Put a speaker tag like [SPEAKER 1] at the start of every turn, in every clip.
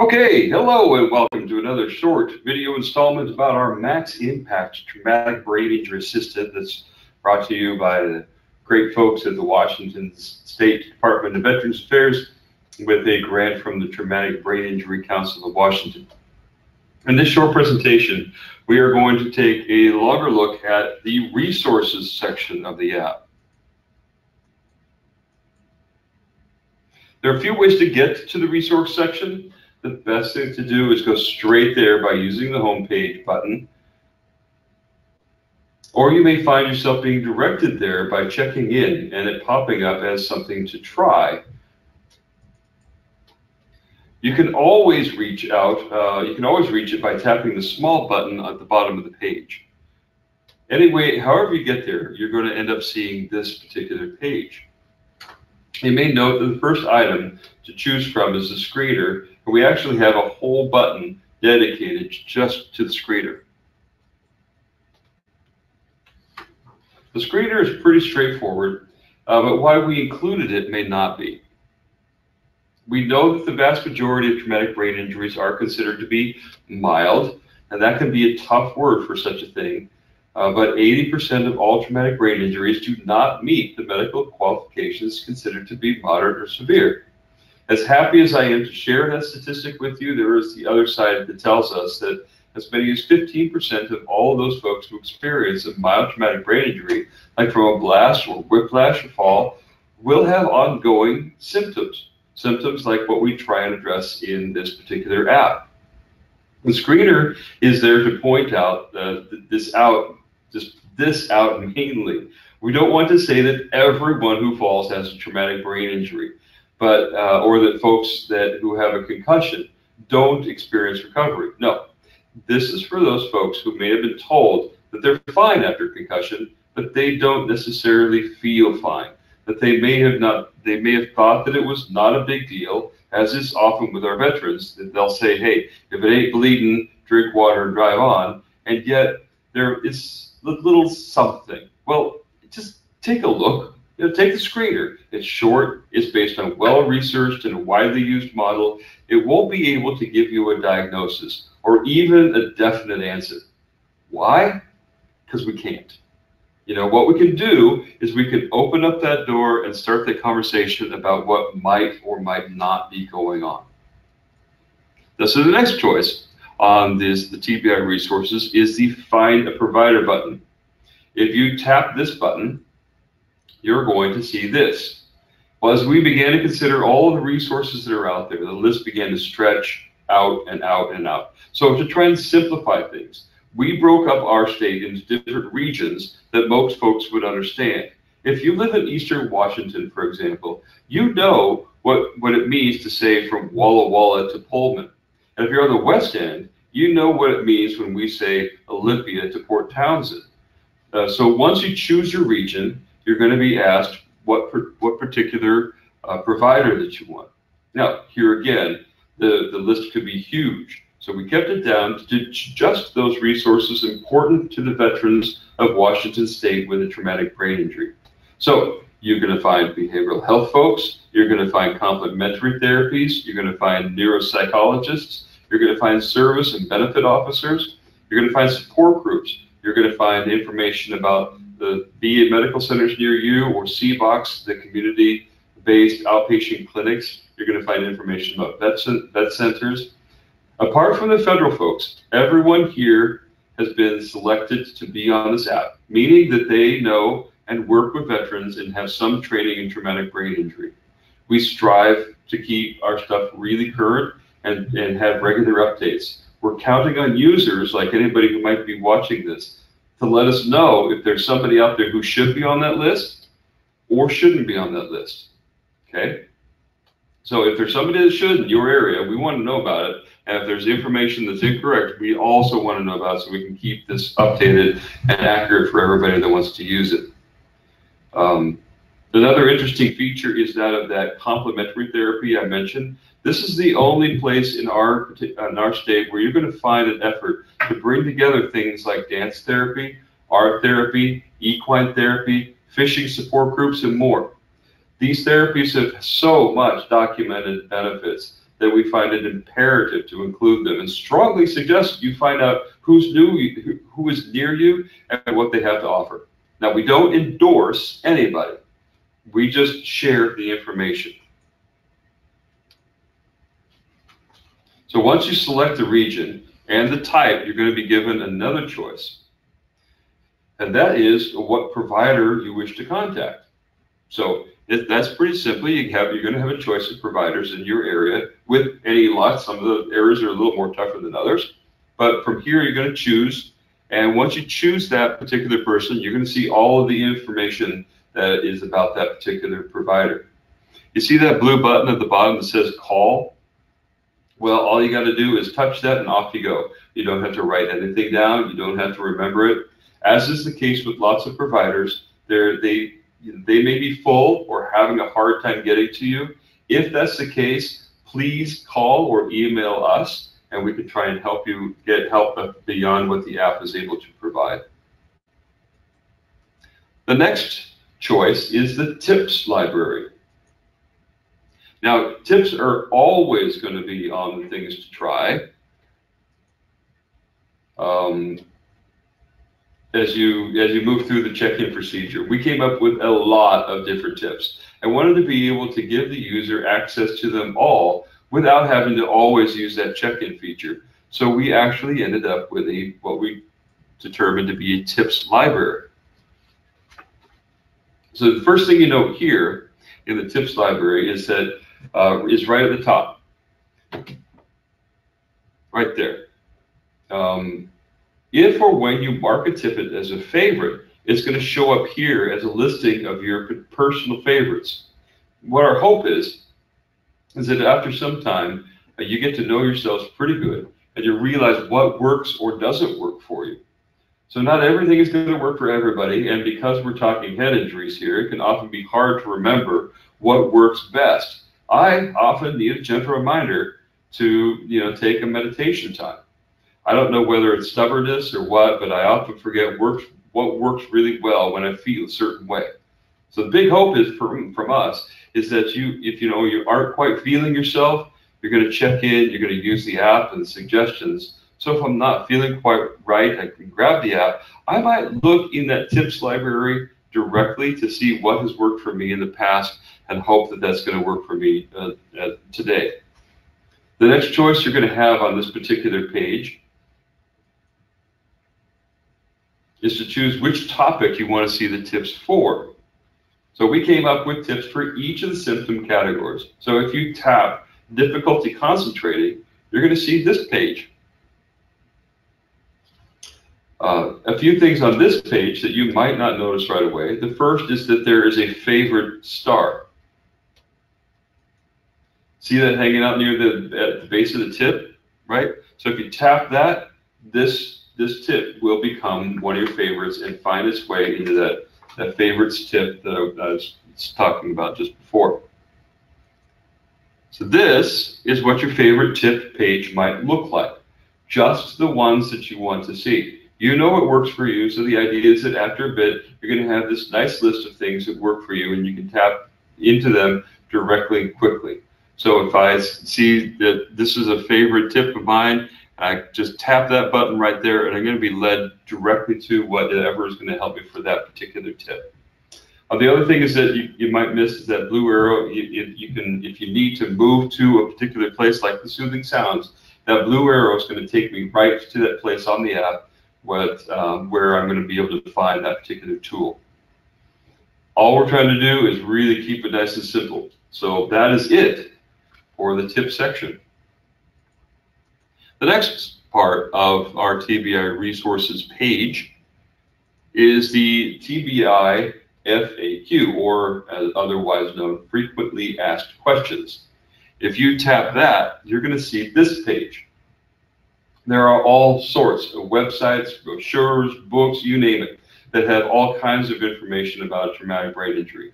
[SPEAKER 1] Okay, hello and welcome to another short video installment about our Max Impact Traumatic Brain Injury Assistant that's brought to you by the great folks at the Washington State Department of Veterans Affairs with a grant from the Traumatic Brain Injury Council of Washington. In this short presentation, we are going to take a longer look at the resources section of the app. There are a few ways to get to the resource section. The best thing to do is go straight there by using the home page button. Or you may find yourself being directed there by checking in and it popping up as something to try. You can always reach out, reach it by tapping the small button at the bottom of the page. Anyway, however you get there, you're going to end up seeing this particular page. You may note that the first item to choose from is the screener, and we actually have a whole button dedicated just to the screener. The screener is pretty straightforward, but why we included it may not be. We know that the vast majority of traumatic brain injuries are considered to be mild, and that can be a tough word for such a thing. But 80% of all traumatic brain injuries do not meet the medical qualifications considered to be moderate or severe. As happy as I am to share that statistic with you, there is the other side that tells us that as many as 15% of all of those folks who experience a mild traumatic brain injury, like from a blast or whiplash or fall, will have ongoing symptoms. Symptoms like what we try and address in this particular app. The screener is there to point out this out mainly. We don't want to say that everyone who falls has a traumatic brain injury, but or that folks who have a concussion don't experience recovery. No, this is for those folks who may have been told that they're fine after concussion, but they don't necessarily feel fine. That they may have thought that it was not a big deal, as is often with our veterans, that they'll say, hey, if it ain't bleeding, drink water and drive on, and yet there is a little something. Well, just take a look. Take the screener. It's short, it's based on well-researched and a widely used model. It won't be able to give you a diagnosis or even a definite answer. Why? Because we can't. What we can do is we can open up that door and start the conversation about what might or might not be going on. So the next choice on the TBI resources is the Find a Provider button. If you tap this button, you're going to see this. Well, as we began to consider all of the resources that are out there, the list began to stretch out and out and out. So to try and simplify things, we broke up our state into different regions that most folks would understand. If you live in Eastern Washington, for example, you know what it means to say from Walla Walla to Pullman. And if you're on the West End, you know what it means when we say Olympia to Port Townsend. So once you choose your region, you're going to be asked what particular provider that you want. Now, here again, the list could be huge. So we kept it down to just those resources important to the veterans of Washington State with a traumatic brain injury. So you're going to find behavioral health folks, you're going to find complementary therapies, you're going to find neuropsychologists, you're going to find service and benefit officers, you're going to find support groups, you're going to find information about the VA medical centers near you or CBOCs, the community-based outpatient clinics. You're going to find information about vet centers. Apart from the federal folks, everyone here has been selected to be on this app, meaning that they know and work with veterans and have some training in traumatic brain injury. We strive to keep our stuff really current and have regular updates. We're counting on users, like anybody who might be watching this, to let us know if there's somebody out there who should be on that list or shouldn't be on that list, okay? So if there's somebody that should in your area, we want to know about it. And if there's information that's incorrect, we also want to know about it so we can keep this updated and accurate for everybody that wants to use it. Another interesting feature is that complementary therapy I mentioned. This is the only place in our state where you're going to find an effort to bring together things like dance therapy, art therapy, equine therapy, fishing support groups, and more. These therapies have so much documented benefits then we find it imperative to include them and strongly suggest you find out who is near you and what they have to offer. Now, we don't endorse anybody. We just share the information. So once you select the region and the type, you're going to be given another choice. And that is what provider you wish to contact. So that's pretty simple. You're going to have a choice of providers in your area with any luck. Some of the areas are a little more tougher than others. But from here, you're going to choose. And once you choose that particular person, you're going to see all of the information that is about that particular provider. You see that blue button at the bottom that says call? Well, all you got to do is touch that and off you go. You don't have to write anything down. You don't have to remember it. As is the case with lots of providers, they may be full or having a hard time getting to you. If that's the case, please call or email us, and we can try and help you get help beyond what the app is able to provide. The next choice is the tips library. Now, tips are always going to be on the things to try. As you move through the check-in procedure, we came up with a lot of different tips. I wanted to be able to give the user access to them all without having to always use that check-in feature. So we actually ended up with what we determined to be a tips library. So the first thing you note here in the tips library is that is right at the top, right there. If or when you mark a tip as a favorite, it's going to show up here as a listing of your personal favorites. What our hope is that after some time, you get to know yourselves pretty good and you realize what works or doesn't work for you. So not everything is going to work for everybody, and because we're talking head injuries here, it can often be hard to remember what works best. I often need a gentle reminder to take a meditation time. I don't know whether it's stubbornness or what, but I often forget what works really well when I feel a certain way. So the big hope is from us is that if you aren't quite feeling yourself, you're going to check in, you're going to use the app and the suggestions. So if I'm not feeling quite right, I can grab the app. I might look in that tips library directly to see what has worked for me in the past and hope that that's going to work for me today. The next choice you're going to have on this particular page is to choose which topic you want to see the tips for. So we came up with tips for each of the symptom categories. So if you tap difficulty concentrating, you're going to see this page. A few things on this page that you might not notice right away. The first is that there is a favorite star. See that hanging out near at the base of the tip, right? So if you tap that, this tip will become one of your favorites and find its way into that favorites tip that I was talking about just before. So this is what your favorite tip page might look like. Just the ones that you want to see. You know what works for you, so the idea is that after a bit, you're going to have this nice list of things that work for you, and you can tap into them directly and quickly. So if I see that this is a favorite tip of mine, I just tap that button right there, and I'm going to be led directly to whatever is going to help me for that particular tip. The other thing is that you might miss is that blue arrow. You can, if you need to move to a particular place like the soothing sounds, that blue arrow is going to take me right to that place on the app where I'm going to be able to find that particular tool. All we're trying to do is really keep it nice and simple. So that is it for the tip section. The next part of our TBI resources page is the TBI FAQ, or as otherwise known, frequently asked questions. If you tap that, you're going to see this page. There are all sorts of websites, brochures, books, you name it, that have all kinds of information about a traumatic brain injury.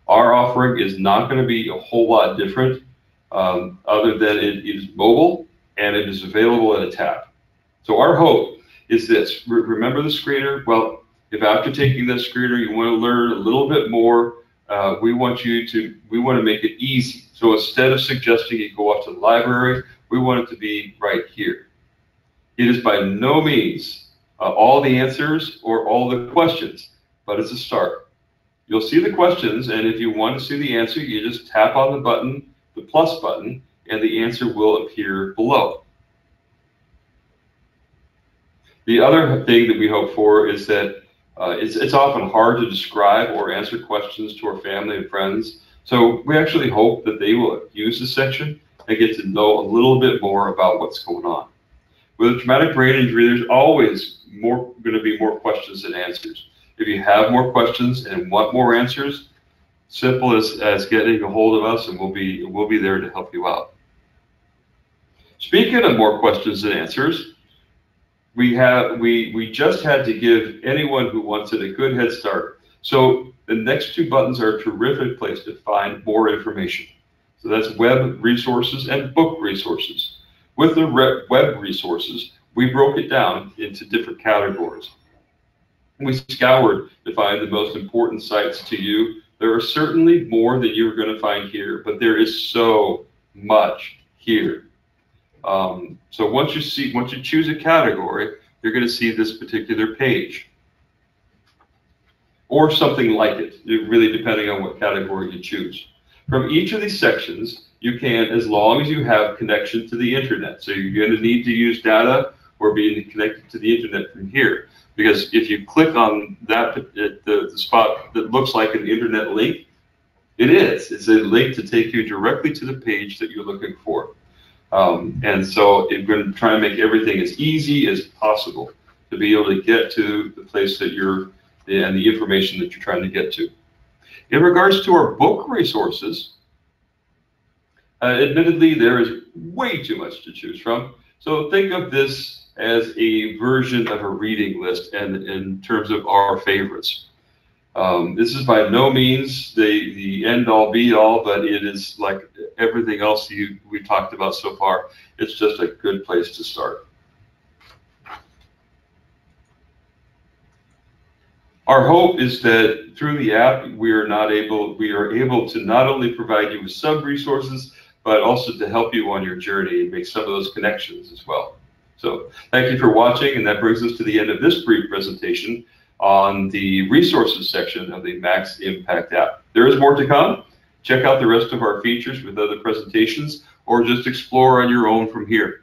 [SPEAKER 1] Our offering is not going to be a whole lot different, other than it is mobile and it is available at a tap. So our hope is this. Remember the screener? Well, if after taking the screener you want to learn a little bit more we want to make it easy. So instead of suggesting you go off to the library, we want it to be right here. It is by no means all the answers or all the questions, but it's a start. You'll see the questions, and if you want to see the answer, you just tap on the button, the plus button, and the answer will appear below. The other thing that we hope for is that it's often hard to describe or answer questions to our family and friends. So we actually hope that they will use this section and get to know a little bit more about what's going on. With a traumatic brain injury, there's always going to be more questions than answers. If you have more questions and want more answers, simple as getting a hold of us, and we'll be there to help you out. Speaking of more questions than answers, we just had to give anyone who wants it a good head start. So the next two buttons are a terrific place to find more information. So that's web resources and book resources. With the web resources, we broke it down into different categories. We scoured to find the most important sites to you. There are certainly more that you're going to find here, but there is so much here. So once you choose a category, you're going to see this particular page, or something like it, really depending on what category you choose. From each of these sections, you can, as long as you have connection to the internet. So you're going to need to use data or be connected to the internet from here. Because if you click on that the spot that looks like an internet link, it's a link to take you directly to the page that you're looking for. And so we're going to try and make everything as easy as possible to be able to get to the place that and the information that you're trying to get to. In regards to our book resources, admittedly, there is way too much to choose from. So think of this as a version of a reading list, and in terms of our favorites. This is by no means the end-all be-all, but it is like everything else we've talked about so far. It's just a good place to start. Our hope is that through the app, we are able to not only provide you with some resources, but also to help you on your journey and make some of those connections as well. So thank you for watching, and that brings us to the end of this brief presentation on the resources section of the Max Impact app. There is more to come. Check out the rest of our features with other presentations, or just explore on your own from here.